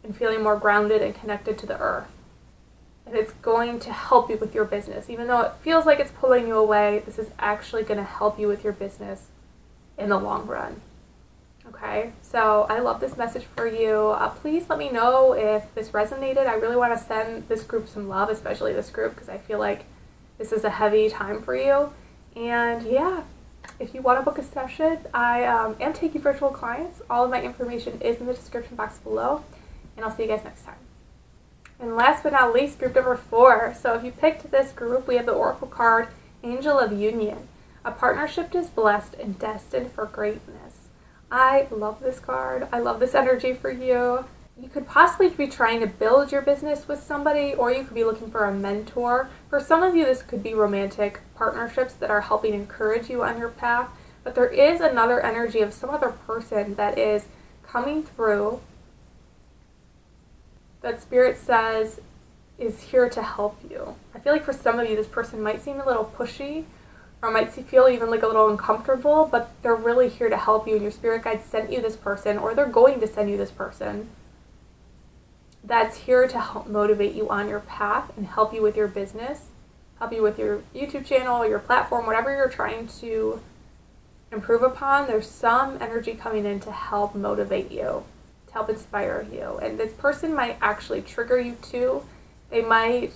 and feeling more grounded and connected to the earth. And it's going to help you with your business. Even though it feels like it's pulling you away, this is actually going to help you with your business in the long run. Okay, so I love this message for you. Please let me know if this resonated. I really want to send this group some love, especially this group, because I feel like this is a heavy time for you. And yeah, if you want to book a session, I am taking virtual clients. All of my information is in the description box below, and I'll see you guys next time. And last but not least, group number 4. So if you picked this group, we have the Oracle card, Angel of Union. A partnership is blessed and destined for greatness. I love this card. I love this energy for you. You could possibly be trying to build your business with somebody, or you could be looking for a mentor. For some of you, this could be romantic partnerships that are helping encourage you on your path. But there is another energy of some other person that is coming through that Spirit says is here to help you. I feel like for some of you, this person might seem a little pushy, or might feel even like a little uncomfortable, but they're really here to help you, and your spirit guide sent you this person, or they're going to send you this person that's here to help motivate you on your path and help you with your business, help you with your YouTube channel, your platform, whatever you're trying to improve upon. There's some energy coming in to help motivate you, to help inspire you, and this person might actually trigger you too. They might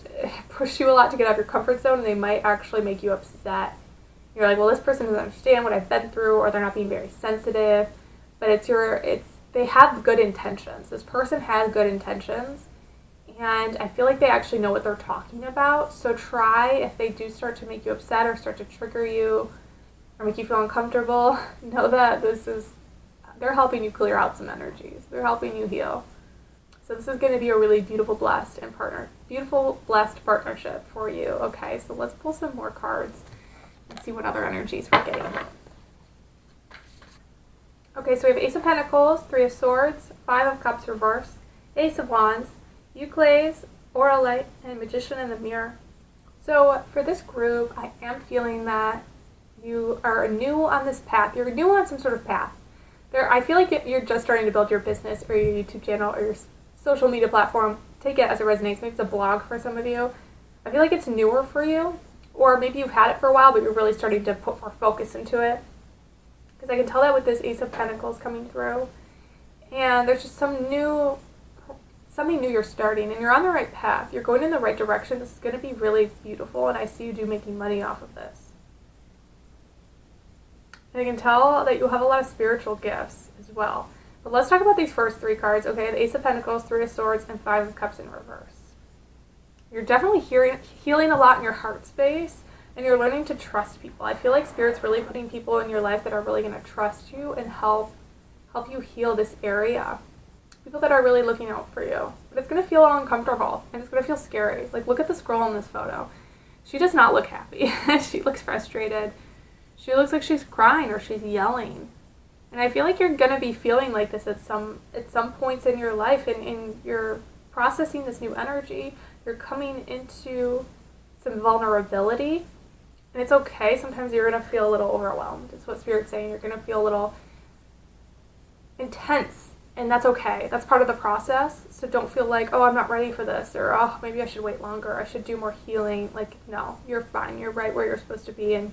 push you a lot to get out of your comfort zone, and they might actually make you upset. You're like, well, this person doesn't understand what I've been through, or they're not being very sensitive. But they have good intentions. This person has good intentions, and I feel like they actually know what they're talking about. So try, if they do start to make you upset or start to trigger you or make you feel uncomfortable, know that they're helping you clear out some energies. They're helping you heal. So this is going to be a really beautiful, blessed partnership for you. Okay, so let's pull some more cards and see what other energies we're getting. Okay, so we have Ace of Pentacles, 3 of Swords, 5 of Cups reversed, Ace of Wands, Euclid, Aura Light, and Magician in the Mirror. So for this group, I am feeling that you are new on this path. You're new on some sort of path. I feel like you're just starting to build your business or your YouTube channel or your social media platform. take it as it resonates. Maybe it's a blog for some of you. I feel like it's newer for you, or maybe you've had it for a while, but you're really starting to put more focus into it. Because I can tell that with this Ace of Pentacles coming through. And there's just something new you're starting, and you're on the right path. You're going in the right direction. This is going to be really beautiful, and I see you making money off of this. And I can tell that you have a lot of spiritual gifts as well. But let's talk about these first 3 cards. Okay, the Ace of Pentacles, 3 of Swords, and 5 of Cups in reverse. You're definitely healing a lot in your heart space, and you're learning to trust people. I feel like Spirit's really putting people in your life that are really going to trust you and help you heal this area. People that are really looking out for you. But it's going to feel uncomfortable, and it's going to feel scary. Like, look at this girl in this photo. She does not look happy. She looks frustrated. She looks like she's crying or she's yelling. And I feel like you're going to be feeling like this at some points in your life, and you're processing this new energy. You're coming into some vulnerability, and it's okay. Sometimes you're going to feel a little overwhelmed. It's what Spirit's saying. You're going to feel a little intense, and that's okay. That's part of the process. So don't feel like, oh, I'm not ready for this, or oh, maybe I should wait longer. I should do more healing. Like, no, you're fine. You're right where you're supposed to be, and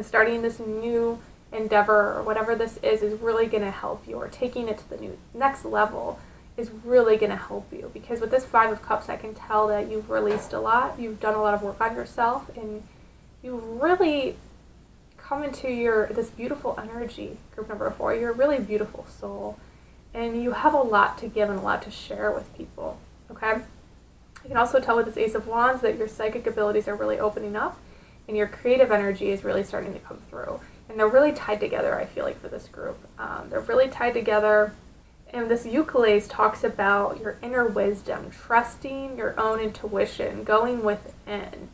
starting this new endeavor or whatever this is really going to help you, or taking it to the next level is really going to help you. Because with this 5 of Cups, I can tell that you've released a lot. You've done a lot of work on yourself, and you've really come into this beautiful energy, group number 4. You're a really beautiful soul, and you have a lot to give and a lot to share with people, okay? You can also tell with this Ace of Wands that your psychic abilities are really opening up, and your creative energy is really starting to come through. And they're really tied together, I feel like, for this group. They're really tied together, and this ukulele talks about your inner wisdom, trusting your own intuition, going within.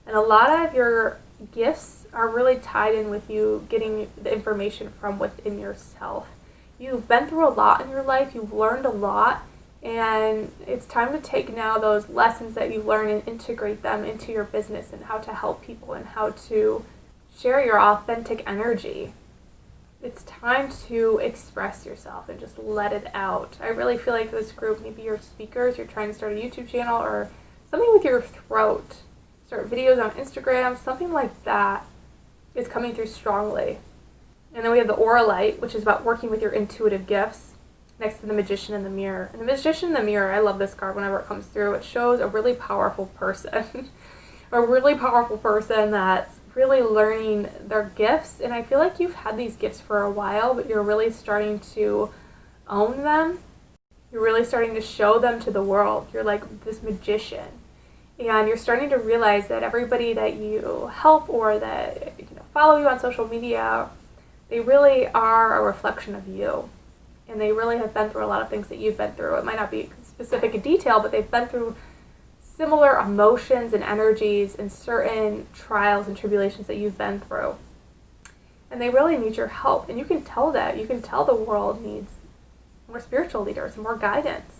And a lot of your gifts are really tied in with you getting the information from within yourself. You've been through a lot in your life, you've learned a lot, and it's time to take now those lessons that you've learned and integrate them into your business, and how to help people and how to share your authentic energy. It's time to express yourself and just let it out. I really feel like this group, maybe you're speakers, you're trying to start a YouTube channel or something with your throat, start videos on Instagram, something like that is coming through strongly. And then we have the Aura Light, which is about working with your intuitive gifts, next to the Magician in the Mirror. And the Magician in the Mirror, I love this card whenever it comes through. It shows a really powerful person, a really powerful person that's really learning their gifts. And I feel like you've had these gifts for a while, but you're really starting to own them. You're really starting to show them to the world. You're like this magician. And you're starting to realize that everybody that you help or that follow you on social media, they really are a reflection of you. And they really have been through a lot of things that you've been through. It might not be specific in detail, but they've been through similar emotions and energies and certain trials and tribulations that you've been through. And they really need your help. And you can tell that. You can tell the world needs more spiritual leaders, more guidance.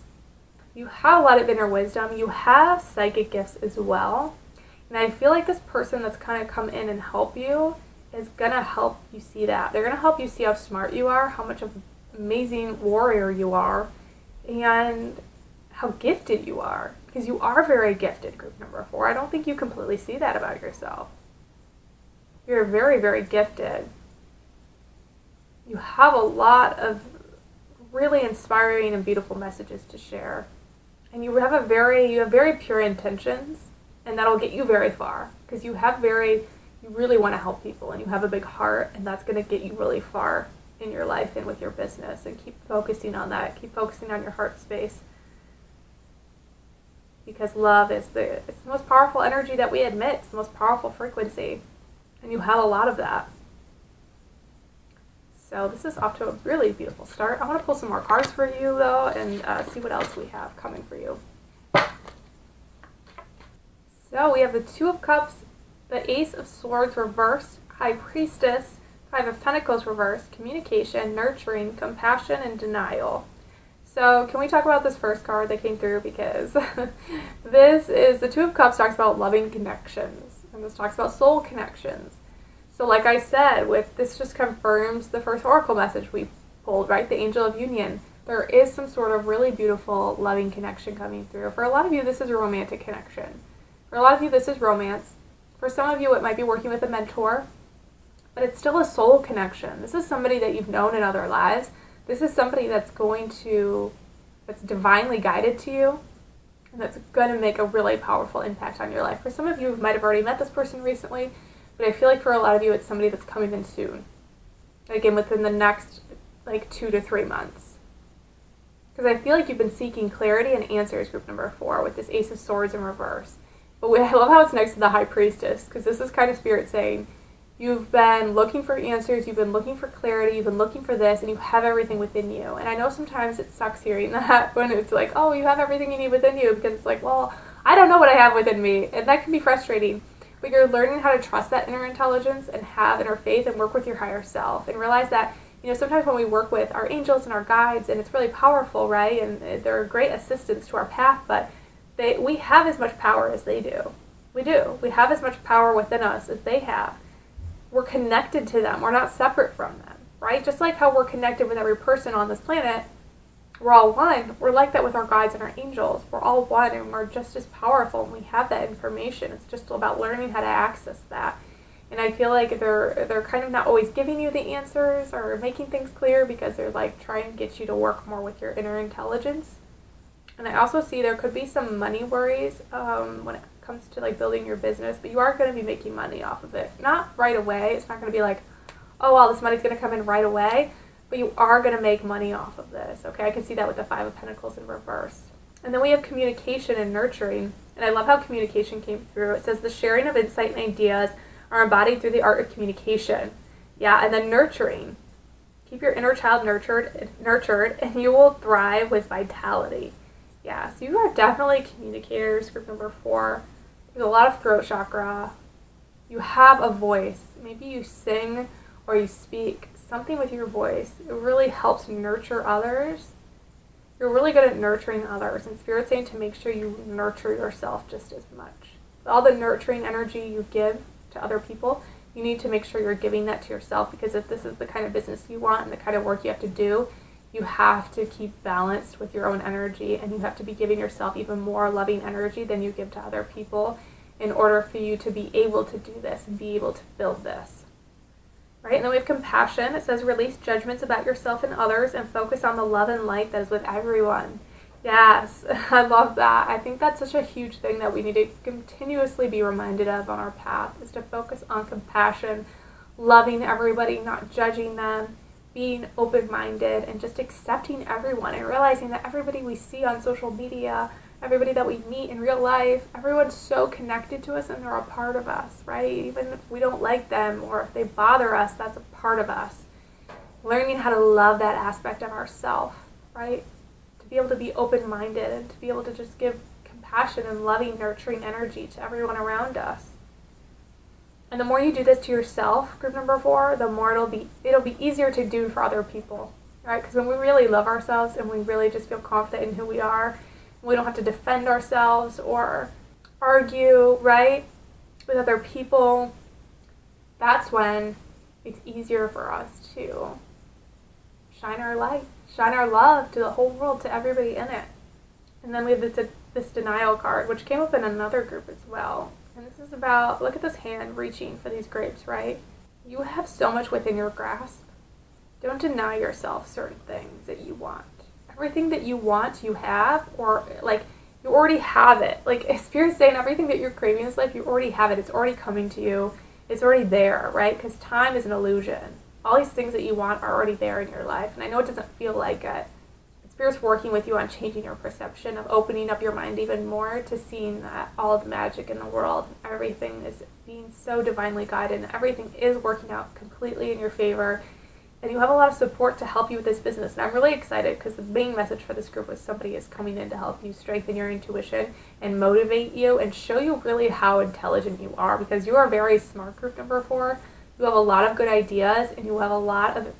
You have a lot of inner wisdom. You have psychic gifts as well. And I feel like this person that's kind of come in and help you is going to help you see that. They're going to help you see how smart you are, how much of an amazing warrior you are, and how gifted you are. Because you are very gifted, group number 4. I don't think you completely see that about yourself. You're very, very gifted. You have a lot of really inspiring and beautiful messages to share. And you have very pure intentions, and that'll get you very far. Because you really want to help people, and you have a big heart, and that's going to get you really far in your life and with your business. And keep focusing on that. Keep focusing on your heart space. Because love is it's the most powerful energy that we admit. It's the most powerful frequency. And you have a lot of that. So this is off to a really beautiful start. I want to pull some more cards for you, though, and see what else we have coming for you. So we have the 2 of Cups, the Ace of Swords reversed, High Priestess, 5 of Pentacles reversed, communication, nurturing, compassion, and denial. So can we talk about this first card that came through? Because this is, the 2 of Cups talks about loving connections, and this talks about soul connections. So like I said, this just confirms the first oracle message we pulled, right? The Angel of Union. there is some sort of really beautiful, loving connection coming through. For a lot of you, this is a romantic connection. For a lot of you, this is romance. For some of you, it might be working with a mentor, but it's still a soul connection. This is somebody that you've known in other lives. This is somebody that's divinely guided to you, and that's going to make a really powerful impact on your life. For some of you might have already met this person recently, but I feel like for a lot of you, it's somebody that's coming in soon. Again, within the next 2 to 3 months. Because I feel like you've been seeking clarity and answers, group number 4, with this Ace of Swords in reverse. But I love how it's next to the High Priestess, because this is kind of Spirit saying, you've been looking for answers, you've been looking for clarity, you've been looking for this, and you have everything within you. And I know sometimes it sucks hearing that when it's like, oh, you have everything you need within you, because it's like, well, I don't know what I have within me. And that can be frustrating. But you're learning how to trust that inner intelligence and have inner faith and work with your higher self. And realize that, sometimes when we work with our angels and our guides, and it's really powerful, right? And they're a great assistance to our path, but we have as much power as they do. We do. We have as much power within us as they have. We're connected to them. We're not separate from them, right? Just like how we're connected with every person on this planet, we're all one. We're like that with our guides and our angels. We're all one, and we're just as powerful, and we have that information. It's just about learning how to access that. And I feel like they're kind of not always giving you the answers or making things clear, because they're trying to get you to work more with your inner intelligence. And I also see there could be some money worries when it comes to building your business, but you are going to be making money off of it. Not right away. It's not going to be oh, well, this money's going to come in right away, but you are going to make money off of this. Okay, I can see that with the Five of Pentacles in reverse. And then we have communication and nurturing. And I love how communication came through. It says the sharing of insight and ideas are embodied through the art of communication. Yeah, and then nurturing. Keep your inner child nurtured, and you will thrive with vitality. Yeah, so you are definitely communicators, group number 4. There's a lot of throat chakra. You have a voice. Maybe you sing or you speak something with your voice. It really helps nurture others. You're really good at nurturing others, and Spirit's saying to make sure you nurture yourself just as much. All the nurturing energy you give to other people, you need to make sure you're giving that to yourself, because if this is the kind of business you want and the kind of work you have to do, you have to keep balanced with your own energy, and you have to be giving yourself even more loving energy than you give to other people in order for you to be able to do this and be able to build this. Right? And then we have compassion. It says release judgments about yourself and others and focus on the love and light that is with everyone. Yes, I love that. I think that's such a huge thing that we need to continuously be reminded of on our path, is to focus on compassion, loving everybody, not judging them, being open-minded, and just accepting everyone, and realizing that everybody we see on social media, everybody that we meet in real life, everyone's so connected to us, and they're a part of us, right? Even if we don't like them or if they bother us, that's a part of us. Learning how to love that aspect of ourselves, right? To be able to be open-minded and to be able to just give compassion and loving, nurturing energy to everyone around us. And the more you do this to yourself, group number 4, the more it'll be easier to do for other people, right? Because when we really love ourselves and we really just feel confident in who we are, we don't have to defend ourselves or argue, right, with other people, that's when it's easier for us to shine our light, shine our love to the whole world, to everybody in it. And then we have this denial card, which came up in another group as well. And this is about, look at this hand reaching for these grapes, right? You have so much within your grasp. Don't deny yourself certain things that you want. Everything that you want, you have, or you already have it. Spirit's saying everything that you're craving in this life, you already have it. It's already coming to you. It's already there, right? Because time is an illusion. All these things that you want are already there in your life. And I know it doesn't feel like it. Spirit's working with you on changing your perception, of opening up your mind even more to seeing that all of the magic in the world, everything is being so divinely guided, and everything is working out completely in your favor. And you have a lot of support to help you with this business. And I'm really excited because the main message for this group was somebody is coming in to help you strengthen your intuition and motivate you and show you really how intelligent you are, because you are very smart, group number 4. You have a lot of good ideas, and you have a lot of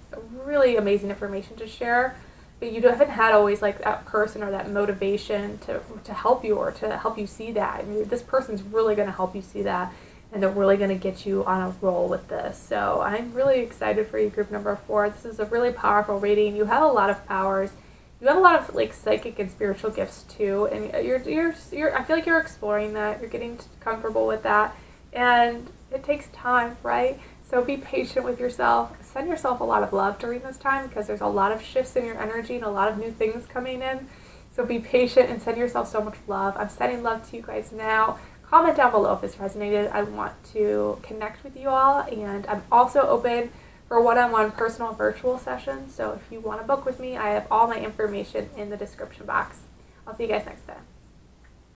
really amazing information to share. But you haven't had always that person or that motivation to help you or to help you see that. And this person's really going to help you see that, and they're really going to get you on a roll with this. So I'm really excited for you, group number 4. This is a really powerful reading. You have a lot of powers. You have a lot of like psychic and spiritual gifts too, and you're I feel like you're exploring that. You're getting comfortable with that, and it takes time, right? So be patient with yourself. Send yourself a lot of love during this time because there's a lot of shifts in your energy and a lot of new things coming in. So be patient and send yourself so much love. I'm sending love to you guys now. Comment down below if this resonated. I want to connect with you all, and I'm also open for one-on-one personal virtual sessions. So if you want to book with me, I have all my information in the description box. I'll see you guys next time.